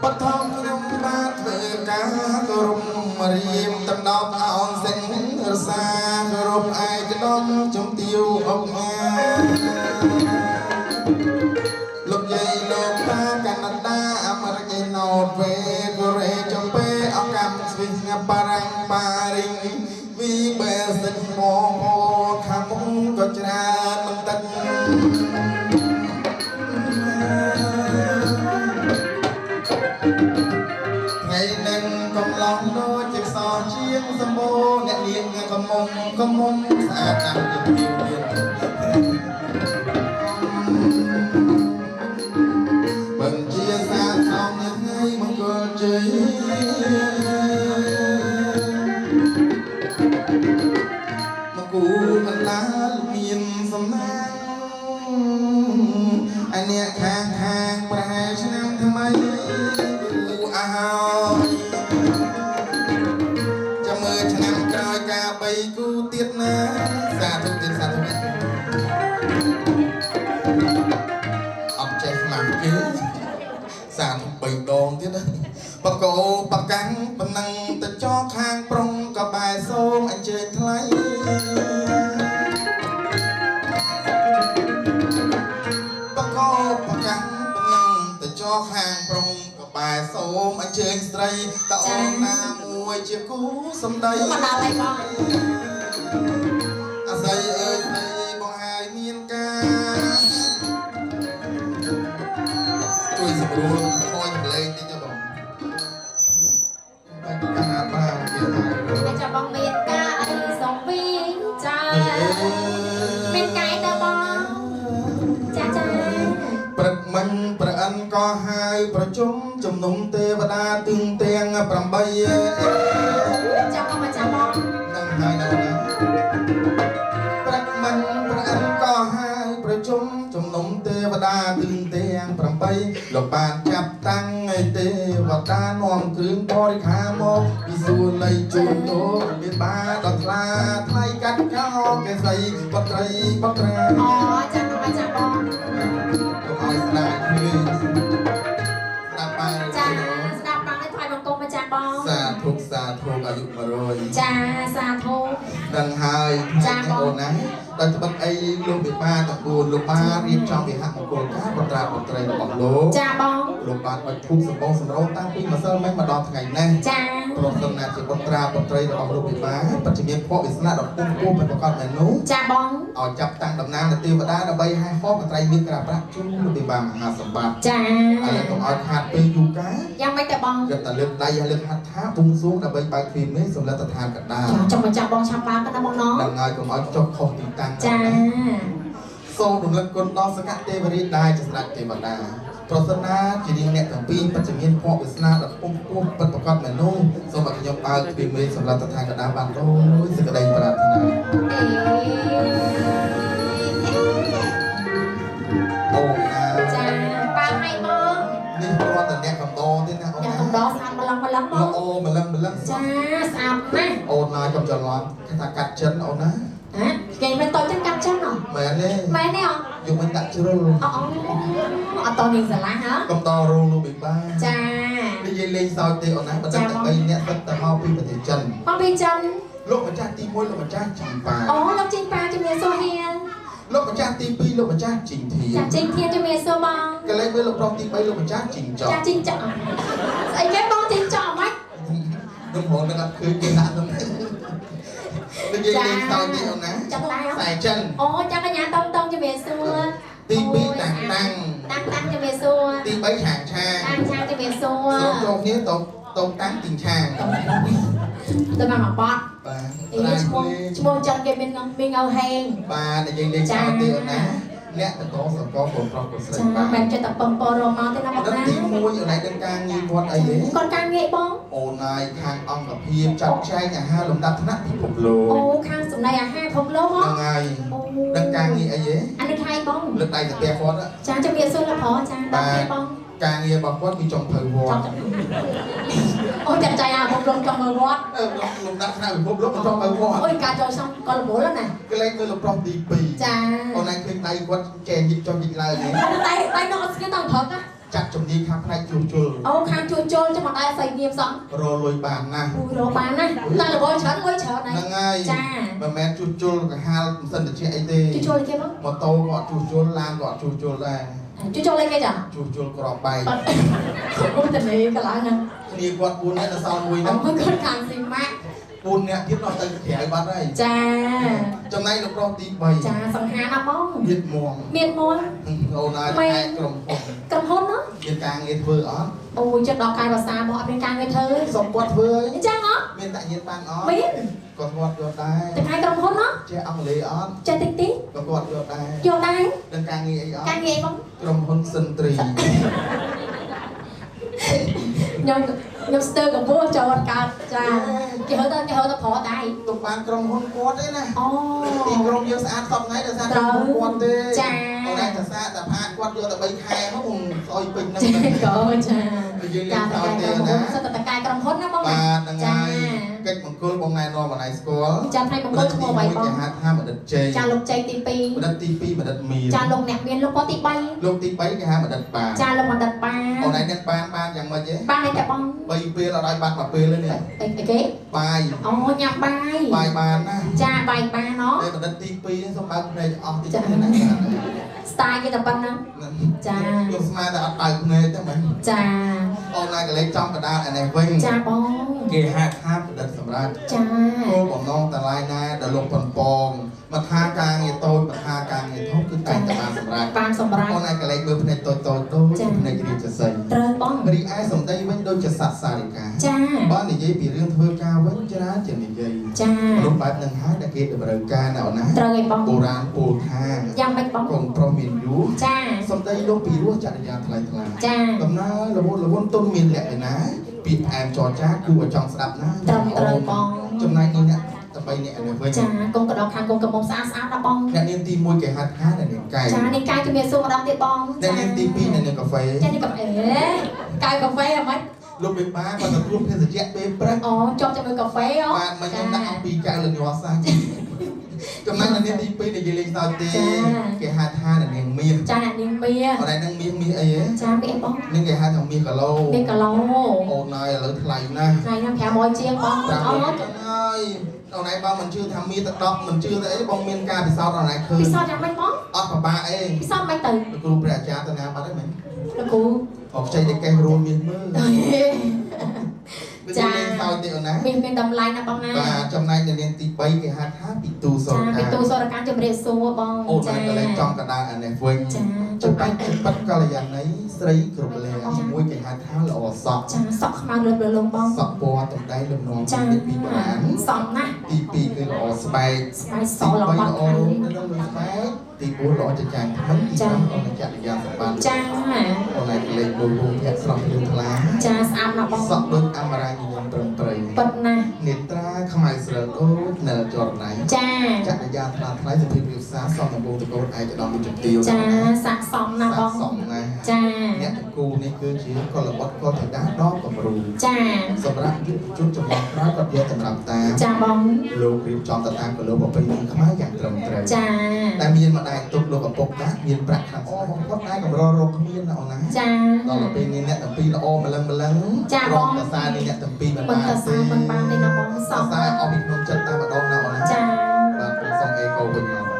បឋមខ្ញុំបានធ្វើការគោរពរៀមតំណប់អោនសិនរសាគោរពឯកឧត្តមជំទាវអុកលោកយាយលោកតាកាណាដាអាមេរិកណូវេកូរ៉េចំពេអកម្មស្វីសបារាំងប៉ារីសវីបែសិនមកខាងមុខក៏ច្រើនមិនទឹកថ្ងៃនឹងកំឡុងដូចជាសោជាងសម្បូរអ្នកនាងកំមុំស្អាតណាស់ជាទៀវទៀតបញ្ជាសាស្ត្រសំថ្ងៃមង្គលជ័យមកគូអណ្ដាលមានសំណាងអាអ្នកខាងប្រហែលឆ្នាំថ្មីអើយចាំមើលឆ្នាំក្រោយការបីគូទៀតណាសាធុទៀតសាធុអត់ចេះខ្មាំគេសាធុ3ដងទៀតណាបកោបកាំងប៉ុណ្ណឹងទៅចោខាងប្រុងក៏បែសូមអញ្ជើញថ្លៃបកោបកាំងប៉ុណ្ណឹងទៅចោខាងប្រុងបែសូមអញ្ជើញស្រីតអូនណាមួយជាគូសំដីមកដល់ហើយបងអាស័យអើយស្រីបងហើយមានការជួយសម្រួលខូចចម្លែកតិចទៅបងបាច់ការបានទៀតហើយចាំបងមានការអីសុំវិញចាមានកាយទៅបងចាព្រឹកមិញប្រអិនក៏ហើយប្រជុំជំនុំទេវតាទឹងទាំង8ចាំមកចាំបងនឹងហើយណាព្រឹកមិញប្រអិនក៏ហើយប្រជុំជំនុំទេវតាទឹងទាំង8លោកបានចាប់តាំងឯទេវតានាំគ្រឿងបរិខាមកពីសួនលៃជូនទោមានបាដល់ថ្លាថ្លៃកាត់កោកេសីបត្រីអូចាំមកចាំបងឲ្យស្ដាប់គ្នាស្ដាប់បានចាស្ដាប់បានឲ្យថ្លៃបង្គំមកចាបងសាធុអាយុ100ចាសាធុដឹងហើយចាបងណាដល់ត្បិតអីលោកវិបាត4លោកបានរៀបចំវិហមង្គលការបត្រាបត្រីរបស់លោកចាបងលោកបានបាច់ភូមិសម្បូរសម្រោតាំងពីម្សិលមិញមកដល់ថ្ងៃនេះចាប្រសិនណាជាបត្រាបត្រីរបស់លោកវិបាបច្ចុប្បន្នភពវាសនាដល់ពុំគួរប្រកបមែននោះចាបងឲ្យចាប់តាំងតំណាងទេវតាដើម្បីហែហោបត្រីមានក្រាប្រាក់ជូនលោកវិបាមហាសម្បត្តិចាឥឡូវកុំឲ្យខាតពេលយូរកាយ៉ាងម៉េចទៅបងយកតែលើកដៃហើយលើកហាត់ថាបួងសួងដើម្បីបើកទ្វារនេះសម្រាប់ឋានកណ្ដាលចាំមកចាប់បងឆាប់បានប៉ុណ្ណាបងណោះហ្នឹងហើយកុំឲ្យចុះខុសទីតាំងចាសូមរំលឹកគុណដល់សកតទេវរាជដែលជាស្ដេចទេវតាប្រសិនណាជានាងអ្នកទាំងពីរបច្ចុប្បន្នភ័ព្វវាសនាដល់ពុំគួរពិតប្រកបមែននោះសូមឲ្យខ្ញុំបើកទ្វារមេសម្រាប់ឋានកណ្ដាលបានដោយសេចក្តីប្រាថ្នាអូចាបើឲ្យបងនេះគ្រាន់តែអ្នកកំដរទេណាអូនអ្នកកំដរស្អាតម្លឹងបងអូម្លឹងចាស្អាតណាស់អូនណាខ្ញុំច្រឡំថាកាត់ចិនអូនណាគេមិនតោះចឹងកាត់ចឹងហ៎មែនទេយកមិនដាក់ជ្រុលអត់តនេះស្រឡះហ៎កំដររោងលោកបិបាចានិយាយលេងសើចទេអូនណាបើតែ3នាក់ទឹកទៅមកពីប្រទេសចិនមកពីចិនលោកម្ចាស់ទី1លោកម្ចាស់ជីប៉ាអូលោកជីប៉ាជំនាញសូហៀនលោកម្ចាស់ទី2លោកម្ចាស់ជីងធាចាជីងធាជំនាញសូបងកន្លែងមើលលោកប្រុសទី3លោកម្ចាស់ជីងចောចាជីងចောស្អីគេបងជីងចောហ្មងខ្ញុំហៅនឹងអត់ឃើញគេដាក់ហ្នឹងនិយាយលេងសើចទេអូនណាចាំដែរខ្សែចិនអូចាំកញ្ញាតងជំរាបសួរទី2តាំងជំរាបសួរទី3ឆាងជំរាបសួរសូមចូលគ្នាតតាំងទីឆាងទៅមកបត់បាទឈ្មោះចិនគេមានងៅហេងបាទនិយាយលេងសើចទេអូនណាអ្នកបន្តសកលពលប្រុសពលស្រីបាទមិនចេះតែពឹងពរមកទេណាបងណាទី1អូនឯងដឹងការងារវត្តអីទេគាត់ការងារបងអូនឯងខាងអង្គភាពចាត់ចែងអាហារលំដាប់ថ្នាក់ពិភពលោកអូខាងចំណីអាហារពិភពលោកហ្នឹងហើយដឹងការងារអីទេអានេះថៃបងលើកដៃទៅផ្ទះគាត់ចាជំរាបសួរលោកប្រុសចាដល់បងការងាររបស់គាត់គឺចង់ភៅវត្តអូចាត់ចែងអាពិភពលោកចង់មើលវត្តលំដាប់ថ្នាក់ពិភពលោកចង់មើលវត្តអូយការចូលxongគាត់រវល់ណាគេលេងមើលលោកប្រុសទី2ចាអូនឯងឃើញដៃគាត់ចែញិចចុះញិចឡើងទេដៃនោះអត់ស្គាល់តើព្រឹក จัดจำนี้ครับในจูจูអូខាងជួសជុលចាំមកដែរស្អីងារសោះរលួយបានណារកបានណាតែរវល់ច្រើនលុយច្រើនហ្នឹងហើយចាមិនមែនជួសជុលក៏ហាលមិនសិនតិចអីទេជួសជុលគេមកម៉ូតូក៏ជួសជុលឡានក៏ជួសជុលដែរជួសជុលអីគេចាជួសជុលក្របបែកអូតែនេះកន្លងហ្នឹងគ្នាគាត់4នាក់នៅសល់មួយហ្នឹងអូគាត់ខាងស៊ីម៉ាក់4នាក់ទៀតដល់ទៅក្រៅបាត់ហើយចាចំណែកលោកប្រុសទី3ចាសង្ហាណាបងមានមួងអូនហើយតែក្រុមហ៊ុនណាមានការងារធ្វើអត់អូចិត្តដល់កាយភាសាមកអត់មានការងារធ្វើសុំគាត់ធ្វើអញ្ចឹងហ៎មានតាញាតបានអត់មានគាត់យកដែរតែកាយក្រុមហ៊ុនណាចេះអង់គ្លេសអត់ចេះតិចតិចគាត់យកដែរនឹងការងារអីអត់ការងារអីបងក្រុមហ៊ុនសិនត្រីខ្ញុំស្ទើរកម្ពុជាចូលអត់កើតចាគេហៅទៅប្រដៃទុកបានក្រុមហ៊ុនគាត់ទេណាអូទីក្រុមយើងស្អាតសពថ្ងៃដោយសារក្រុមហ៊ុនគាត់ទេចាអូនឯងតែស្អាតតែផាកគាត់យកតែ3ខែមកខ្ញុំស្អុយពេញហ្នឹងក៏ចាយើងលេងសើចទេណាសិតតែកាយក្រុមហ៊ុនណាបងបាទហ្នឹងហើយកិច្ចមង្គលបងណែនាំបងណៃស្គាល់ចាថ្ងៃមង្គលឈ្មោះអ្វីបងគេហៅថាបណ្ឌិតជ័យចាលោកជ័យទី2បណ្ឌិតទី2បណ្ឌិតមានចាលោកអ្នកមានលោកពទី3លោកទី3គេហៅបណ្ឌិតបានចាលោកបណ្ឌិតបានអូនឯងអ្នកបានយ៉ាងម៉េចទេបានតែបង3ពេលអត់ឲ្យបាត់មួយពេលទេនេះអីគេបាយអូញ៉ាំបាយបានណាចាបាយបានណោះតែបណ្ឌិតទី2សូមបើកភ្នែកអស់ទី2ណាស្ទាយគេតែប៉ុណ្ណឹងចាខ្ញុំស្មានតែអត់បើកភ្នែកទេមែនចាអូនឯងក៏លេខចំកដាលអានេះវិញចាបងគេហៅថាបណ្ឌិតសម្រាប់ចាគោលបំណងតឡាយណាដល់លោកប៉ុនប៉ងមកថាការងារតូចមកថាការងារធំគឺតែតែបានសម្រាប់អូនឯងក៏លេខមើលភ្នែកតូចភ្នែករាជសីត្រូវបងរីឯសម្ដីវិញដូចជាសត្វសារិកាចាបើនិយាយពីរឿងធ្វើការវិញច្រើនជានិយាយចារូបបែបនឹងហើយដែលគេតម្រូវការណ៎ណាត្រូវឯបងបុរាណពោលថាយ៉ាងម៉េចបងកូនប្រុសមានយូរចាសម្ដីលោកពីរោះចរិយាថ្លៃថ្លាចាដំណើររវល់រវល់ទុនមានលក្ខណៈពីផ្អែមចរចាគឺឲ្យចង់ស្ដាប់ណាត្រូវបងចំណែកនេះអ្នកតែ3នាក់នេះវិញចាកូនកដោកខាងកូនកំមុំស្អាតណាបងអ្នកនាងទី1គេហៅថាអ្នកនាងកាយចានាងកាយជំរាបសួរម្ដងទៀតបងអ្នកនាងទី2អ្នកនាងកាហ្វេចានាងកាហ្វេកាយកាហ្វេអ្ហ្មិចលោកមេបាគាត់ទទួលភេសជ្ជៈពេលព្រឹកអូជាប់ជាមួយកាហ្វេអូបាទមិនខ្ញុំដាក់អំពីកៅលញ័រសាច់ចំណែកអ្នកនាងទី2និយាយលេងសើចទេគេហៅថាអ្នកនាងមាសចាអ្នកនាងមាសអត់ឯនឹងមាសអីហ៎ចាមាសអីបងនឹងគេហៅថាមាសគីឡូអូនហើយឥឡូវថ្លៃណាស់ថ្លៃណាស់500ជាងបងអូចឹងហើយអូនឯងបងមិនជឿថាមាសទឹកដប់មិនជឿទៅអីបងមានការពិសោធន៍អូនឯងឃើញពិសោធន៍យ៉ាងម៉េចបងអត់ពិបាកអីពិសោធន៍មិនទៅលោកគ្រូព្រះអាចារ្យទៅណាបាត់ហើយមែនលោកគ្រូអបខ្ចីតែកេះរួមមាសមើលចាសោយទេអូនណាមានតម្លៃណាបងណាបាទចំណែកអ្នកនាងទី3គេហៅថាពីទូសរកាពីទូសរកាជំរាបសួរបងចាអូនក៏លេងចំកដាលអានេះវិញចំណែកទីប៉ាត់កល្យាណីស្រីគ្រប់លះជាមួយគេហៅថាល្អសក់ចាសក់ខ្មៅលើបលងបងសក់ពណ៌តំដៃលំនាំពីបុរាណសំណាស់ទី2គឺល្អស្បែកសល្អបាត់ហើយនៅលើស្បែកទី4ល្អចាញ់ថ្មីទី5អូនចរិយាសម្បត្តិចាអូនលេងមួយរួមភ័ក្រស្រស់លឿនថ្លាចាស្អាតណាស់បងសក់ដូចអមរាញញញឹមត្រឹមត្រូវប៉ិតណាស់នេត្រាខ្មៅស្រើលដូចនៅចរណៃចាចរិយាថ្លាថ្លៃសុភាពរាបសារសំដំបូងតកូលឯកឧត្តមវិជ្ជាទាវចាស័ក្តិសមណាស់បងសមណាស់ចាអ្នកតកូលនេះគឺជាកលបុត្រកលធីតាដ៏គំរូចាសម្រាប់យុវជនចំនួនក្រោយគាត់យកសម្រាប់តាចាបងលោករៀបចំទៅតាមគោលប្រពៃណីខ្មែរយ៉ាងត្រឹមត្រូវចាតែមានម្ដាយទុកលោកឪពុកតាមានប្រាក់ខាងអូបំផុតតែកម្ររកគ្មានណាអូនណាចាដល់ពេលនេះអ្នកទាំងពីរល្អម្លឹងចាបងភាសានេះអ្នកទាំងពីរមិនបានទេមិនបានទេណាបងសោះភាសាអស់ពីក្នុងចិត្តតែម្ដងណាអូនណាចាបាទខ្ញុំសូមអេកូវិញមកអ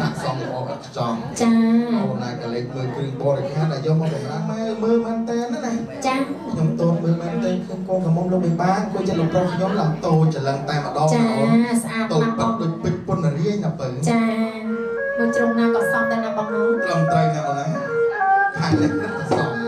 សាក់សំល្អអត់ចង់អូនណាក៏លេខមើលគ្រឿងបរិខាដែលយកមកបំរើមើលមែនតើណាចាខ្ញុំតូនមើលមែនតើខ្ញុំកូនកំមុំលោកបិបានគួរចិត្តលោកប្រុសខ្ញុំឡើងតូចច្រឡឹងតែម្ដងណាអូនស្អាតណាស់បងដូចពេជ្រពុនរាយណាបើចាមើលត្រង់ណាក៏សមដែរណាបងនោះត្រង់ត្រូវណាអូនណាខាងនេះក៏សម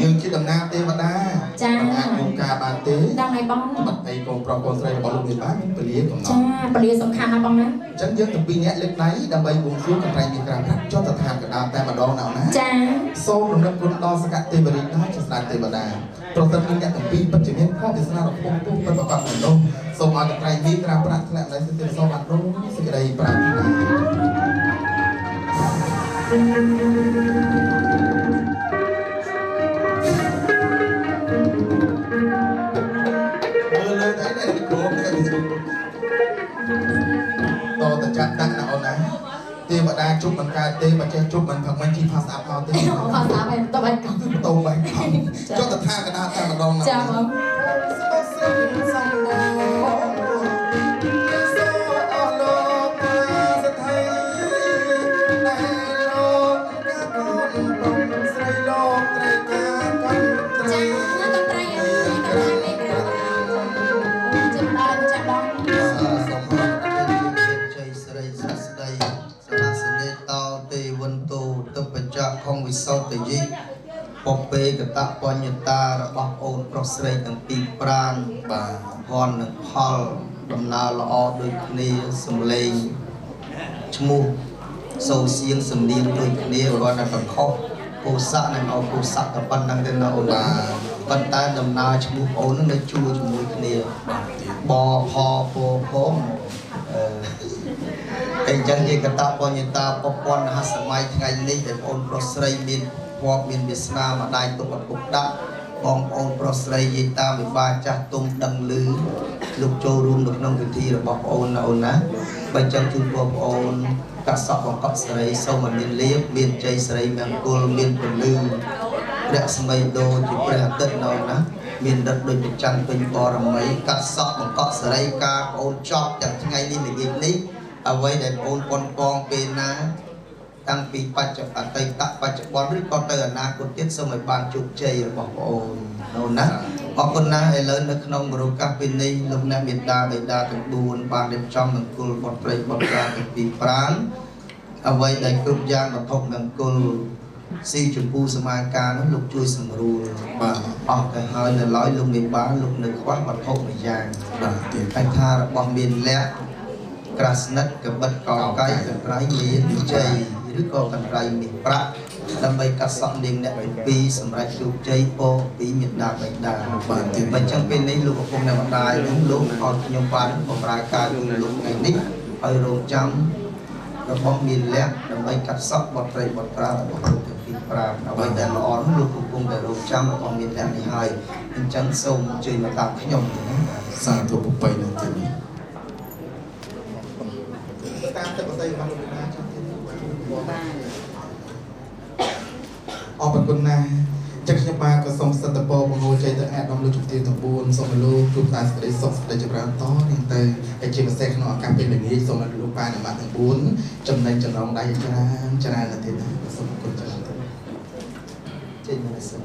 យើងជាតំណាងទេវតាចាអាចយំការបានទេដល់ហើយបងបាត់អីកូនប្រុសកូនស្រីរបស់លោកមានបានមានពលាកំណត់ចាពលាសំខាន់ណាស់បងណាអញ្ចឹងយើងទាំងពីរនាក់លើកដៃដើម្បីបួងសួងកន្លែងមានក្រាបចុះទៅឋានកណ្ដាលតែម្ដងណាណាចាសូមរំលឹកគុណដល់សកទេវរាជដែរជាស្ដេចទេវតាប្រសិនមានអ្នកទាំងពីរពិតជាមានផលទេសនារបស់ពុទ្ធពិតប្រកបក្នុងនោះសូមឲ្យកន្លែងមានក្រាបប្រាក់ធ្លាក់នៃសិទ្ធិសូមអនុសេចក្តីប្រាថ្នាមើលលើតែនេះគ្រូតែតតចាត់ដាក់ណាអូនណាទេវតាជប់មិនកើតទេបើចេះជប់មិនផឹកមិនជីផាសាប់មកទេផាសាប់ហើយតបៃកំតបៃកំចុះទៅថាកណ្ដាលតែម្ដងណាចាបងវិសោតយិពពេកតបញ្ញតារបស់អូនប្រុសស្រីទាំងពីរប្រានបាទភ័ណ្ឌនឹងផលដំណើរល្អដូចគ្នាសំឡេងឈ្មោះសូរសៀងសំនៀងដូចគ្នាគ្រាន់តែប្រខុសពូស័កនិងអពូស័កតែប៉ុណ្្នឹងទេណាអូនបាទប៉ុន្តែដំណើរឈ្មោះអូននឹងនៅជួរជាមួយគ្នាបផពផងអញ្ចឹងជាកតបញ្ញតាប្រព័ន្ធហាសម័យថ្ងៃនេះដែលបងប្រុសស្រីមានវត្តមានវាសនាម្ដាយទុកអត់ពុកដាក់បងប្អូនប្រុសស្រីយាយតាវិបាចាស់ទុំដឹងឮលោកចូលរួមនៅក្នុងពិធីរបស់បងអូនណាអូនណាបើចឹងជូនបងប្អូនកសក់បង្កប់ស្រីសូមមានលៀបមានជ័យស្រីមង្គលមានពលឺព្រះស្មីដូរជាព្រះអាទិត្យណាអូនណាមានដិតដូចប្រច័ន្ទពេញបរមីកាត់សក់បង្កប់ស្រីការបងអូនចប់ទាំងថ្ងៃនេះល្ងាចនេះអ្វីដែលបងប៉ុនប៉ងពេលណាតាំងពីបច្ចុប្បន្នអតីតបច្ចុប្បន្នឬក៏ទៅអនាគតទៀតសូមឲ្យបានជោគជ័យរបស់បងអូនណាអរគុណណាស់ឥឡូវនៅក្នុងបរិយាកាសពេលនេះលោកអ្នកមេត្តាបិតាទាំង4បានរៀបចំមង្គលបុត្រព្រៃបុត្រការទាំងពីរប្រានអ្វីដែលគ្រប់យ៉ាងវត្ថុមង្គលស៊ីចម្ពោះសមាការនោះលោកជួយសម្រួលបាទអស់ទៅហើយនៅឡើយលោកមេបាលោកនៅខ្វះវត្ថុមួយយ៉ាងបាទទៀតតែថារបស់មានលក្ខក្រាស្និតកបិតកោកៃកន្ត្រៃមានជ័យឬក៏កន្ត្រៃមានប្រាក់ ដើម្បីកាត់សក់នាងអ្នកទាំងពីរសម្រាប់ជោគជ័យពរពីមេត្តាបិតាបាទមិនចឹងពេលនេះលោកកំពុងតែម្ដាយនឹងលោកឲ្យខ្ញុំបានបម្រើការជួយលោកថ្ងៃនេះឲ្យរងចាំរបស់មានលក្ខដើម្បីកាត់សក់បត់ត្រីបត់ប្រារបស់លោកទាំងពីរប្រាអ្វីដែលល្អនោះលោកកំពុងតែរងចាំរបស់មានលក្ខនេះហើយអញ្ចឹងសូមជួយមកតាមខ្ញុំសាធុពុបិនៅទីនេះតាមទឹកបតីរបស់លោកណាចាំទៀតអរគុណណាស់ចឹងខ្ញុំបាទក៏សូមសិទ្ធិពរបង្រួចជ័យទៅអាដាមលោកជំទាវទាំង4សូមលោកជួបតែសេចក្តីសុខសេចក្តីចម្រើនតនេះទៅហើយជាពិសេសក្នុងឱកាសពេលល្ងាចសូមឲ្យលោកប៉ាអ្នកម៉ាក់ទាំង4ចំណេញចំណងដៃច្រើនទៅទៀតសូមអរគុណច្រើនទៅចេញមកសិន